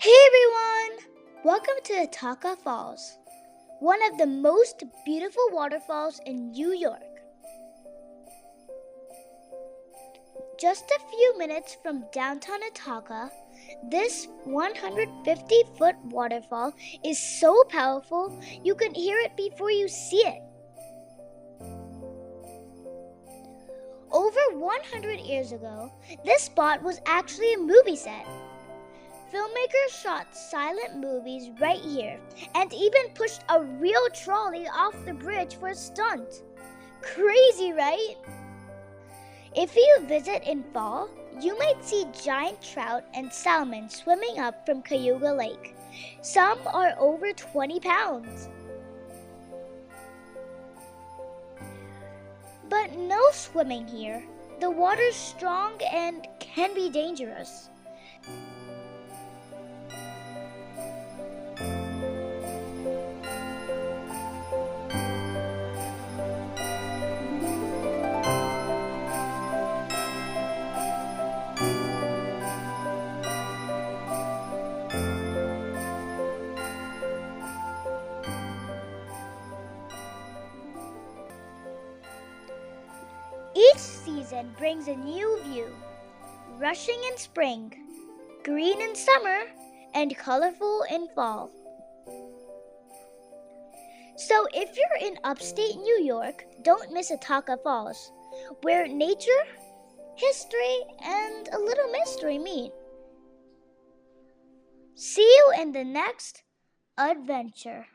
Hey everyone! Welcome to Ithaca Falls, one of the most beautiful waterfalls in New York. Just a few minutes from downtown Ithaca, this 150-foot waterfall is so powerful you can hear it before you see it. Over 100 years ago, this spot was actually a movie set. Filmmakers shot silent movies right here and even pushed a real trolley off the bridge for a stunt. Crazy, right? If you visit in fall, you might see giant trout and salmon swimming up from Cayuga Lake. Some are over 20 pounds. But no swimming here. The water's strong and can be dangerous. Each season brings a new view, rushing in spring, green in summer, and colorful in fall. So if you're in upstate New York, don't miss Ithaca Falls, where nature, history, and a little mystery meet. See you in the next adventure.